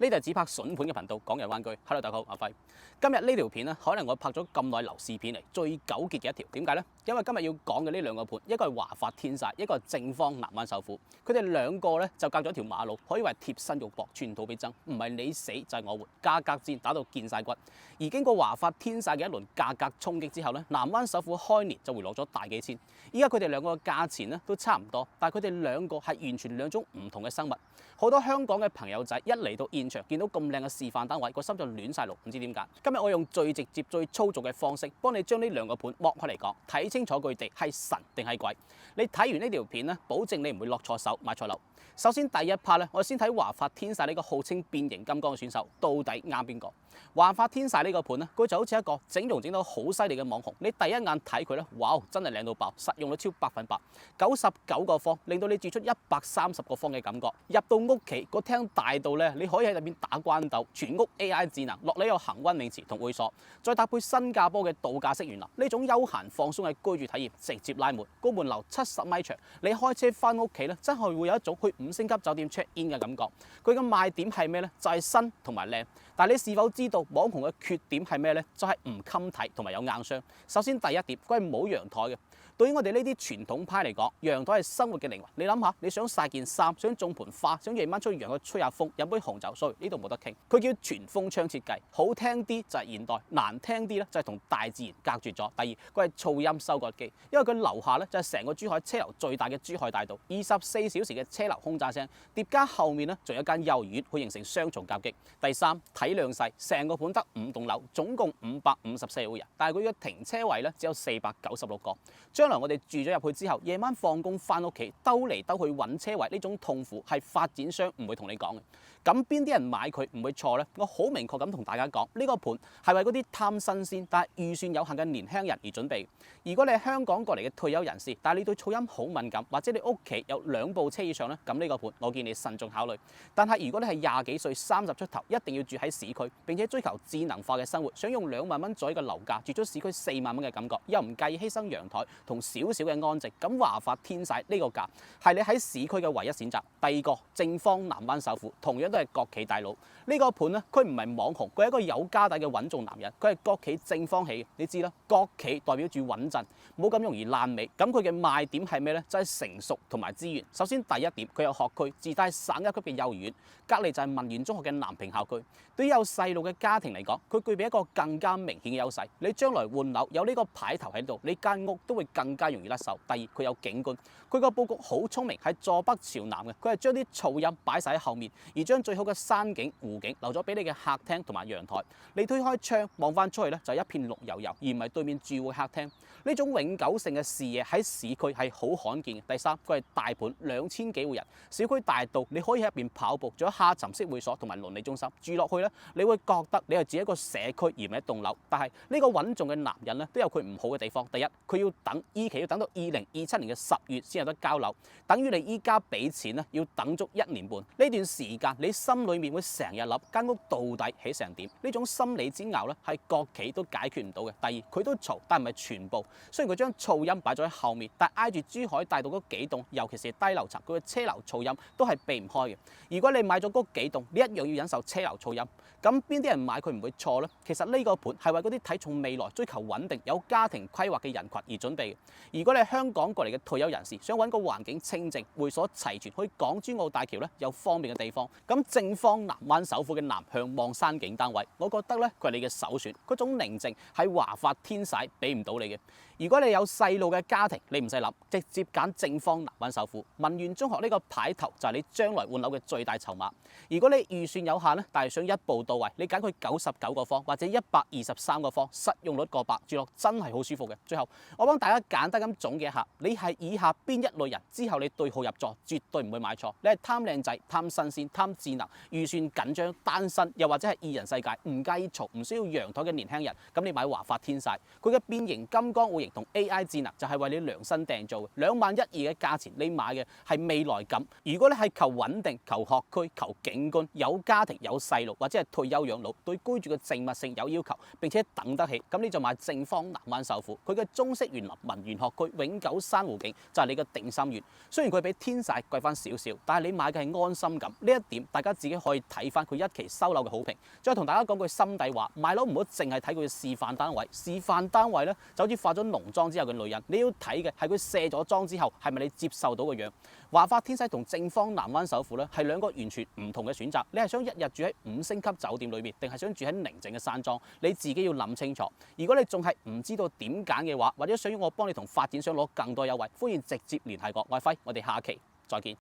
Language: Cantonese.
呢度係只拍筍盤嘅頻道，講人灣居。Hello，大家好，阿輝。今日呢條片咧，可能我拍咗咁耐樓市片嚟最糾結嘅一條。點解呢？因為今日要講嘅呢兩個盤，一個係華發天璽，一個係正方南灣首府。佢哋兩個咧就隔咗條馬路，可以話貼身肉搏，寸土必爭，唔係你死就係我活，價格戰打到見晒骨。而經過華發天璽嘅一輪價格衝擊之後咧，南灣首府開年就回落咗大幾千。依家佢哋兩個嘅價錢咧都差唔多，但係佢哋兩個係完全兩種唔同嘅生物。好多香港嘅朋友仔一嚟到現場見到咁靚嘅示範單位，個心就亂晒路，唔知點解。今日我用最直接、最粗俗嘅方式，幫你將呢兩個盤剝開嚟講，睇清楚佢哋係神定係鬼。你睇完呢條片咧，保證你唔會落錯手買錯樓。首先第一 part 咧，我先睇華發天璽呢個號稱變形金剛嘅選手到底啱邊個？華發天璽呢個盤咧，佢就好似一個整容整到好犀利嘅網紅。你第一眼睇佢咧，哇，真係靚到爆，實用率超100%。99個方，令到你住出130個方嘅感覺。入到屋企個廳大到咧，你可以喺入邊打關鬥，全屋 AI 智能，落嚟有恆溫泳池同會所，再搭配新加坡嘅度假式園林，呢種休閒放鬆嘅居住體驗直接拉滿。高門樓70米長，你開車翻屋企咧，真係會有一種去5星級酒店 check in 嘅感覺。佢嘅賣點係咩呢？就係新同埋靚。但係你是否知道網紅嘅缺點係咩呢？就係唔襟睇同埋有硬傷。首先第一點，佢係冇陽台嘅。對於我哋呢啲傳統派嚟講，陽台係生活嘅靈魂。你諗下，你想曬件衫，想種盆花，想夜晚出去陽台吹下風，飲杯紅酒，所以呢度冇得傾。佢叫全風窗設計，好聽啲就係現代，難聽啲咧就係同大自然隔絕咗。第二，佢係噪音收割機，因為佢樓下咧就係成個珠海車流最大嘅珠海大道，24小時嘅車流轟炸聲，疊加後面咧仲有一間幼兒園，會形成雙重夾擊。第三，體量細，成個盤得5棟樓，總共554戶人，但係佢嘅停車位咧只有496個。將來我哋住咗入去之後，夜晚放工翻屋企兜嚟兜去揾車位，呢種痛苦係發展商唔會同你講嘅。咁邊啲人買佢唔會錯呢？我好明確咁同大家講，呢個盤係為嗰啲貪新鮮但係預算有限嘅年輕人而準備。如果你係香港過嚟嘅退休人士，但係你對噪音好敏感，或者你屋企有2部車以上呢，咁呢個盤我建議你慎重考慮。但係如果你係20幾歲、30出頭，一定要住喺市區，並且追求智能化嘅生活，想用2萬蚊左右嘅樓價住咗市區4萬蚊嘅感覺，又唔介意犧牲陽台同少少嘅安靜，咁華發天璽呢個價係你喺市區嘅唯一選擇。第二個正方南灣首府，同樣都係國企大佬。呢個盤呢，佢唔係網紅，佢係一個有家底嘅穩重男人。佢係國企正方起，你知啦，國企代表住穩陣，冇咁容易爛尾。咁佢嘅賣點係咩呢？就係成熟同埋資源。首先第一點，佢有學區，自帶省一級嘅幼兒園，隔離就係文源中學嘅南屏校區。對於有細路嘅家庭嚟講，佢具備一個更加明顯嘅優勢。你將來換樓有呢個牌頭喺度，你間屋都會更加容易甩手。第二，佢有景觀，佢個佈局好聰明，係坐北朝南嘅。佢係將啲噪音擺晒喺後面，而將最好嘅山景、湖景留咗俾你嘅客廳同埋陽台。你推開窗望翻出去咧，就一片綠油油，而唔係對面住戶客廳。呢種永久性嘅視野喺市區係好罕見嘅。第三，佢係大盤2000幾戶人，小區大道你可以喺入邊跑步，仲有下沉式會所同埋鄰里中心。住落去咧，你會覺得你係住一個社區而唔係一棟樓。但係呢個穩重嘅男人咧，都有佢唔好嘅地方。第一，佢要等依期要等到2027年嘅10月先有得交樓，等於你依家俾錢咧要等足1年半。呢段時間你心裏面會成日諗間屋到底起成點？呢種心理煎熬咧係國企都解決唔到嘅。第二，佢都嘈，但唔係全部。雖然佢將噪音擺咗喺後面，但挨住珠海大道嗰幾棟，尤其是低樓層，佢嘅車流噪音都係避唔開嘅。如果你買咗嗰幾棟，你一樣要忍受車流噪音。咁邊啲人買佢唔會錯呢？其實呢個盤係為嗰啲睇重未來、追求穩定、有家庭規劃嘅人群而準備嘅。如果你係香港過嚟嘅退休人士，想揾個環境清靜、會所齊全、去港珠澳大橋咧有方便嘅地方，咁正方南灣首府嘅南向望山景單位，我覺得咧佢係你嘅首選。嗰種寧靜係華發天璽俾唔到你嘅。如果你有細路嘅家庭，你唔使諗，直接揀正方南灣首府。文源中學呢個牌頭就係你將來換樓嘅最大籌碼。如果你預算有限咧，但係想一步到位，你揀佢99個方或者123個方，實用率過百，住落真係好舒服嘅。最後，我幫大家簡單咁總結一下，你係以下邊一類人？之後你對號入座，絕對唔會買錯。你係貪靚仔、貪新鮮、貪智能、預算緊張、單身，又或者係二人世界，唔介意嘈、唔需要陽台嘅年輕人，咁你買華發天璽，佢嘅變形金剛會型同 AI 智能就係為你量身訂造嘅，21200嘅價錢，你買嘅係未來感。如果你係求穩定、求學區、求景觀、有家庭有細路或者係退休養老，對居住嘅靜默性有要求，並且等得起，咁你就買正方南灣首府。佢嘅中式園林、文園學區、永久珊瑚景就係你嘅定心丸。雖然佢比天璽貴翻少少，但係你買嘅係安心感。呢一點大家自己可以睇翻佢一期收樓嘅好評。再同大家講句心底話，買樓唔好淨係睇佢嘅示範單位。示範單位咧就好似化咗濃妝之後嘅女人，你要睇嘅係佢卸咗妝之後係咪你接受到嘅樣。華發天璽同正方南灣首府咧係兩個完全唔同嘅選擇。你係想一日住喺5星級酒店裏面，定係想住喺寧靜嘅山莊？你自己要諗清楚。如果你仲係唔知道點揀嘅話，或者想要我幫你同發展商攞更多優惠，歡迎直接聯繫我。我係輝，我哋下期再見。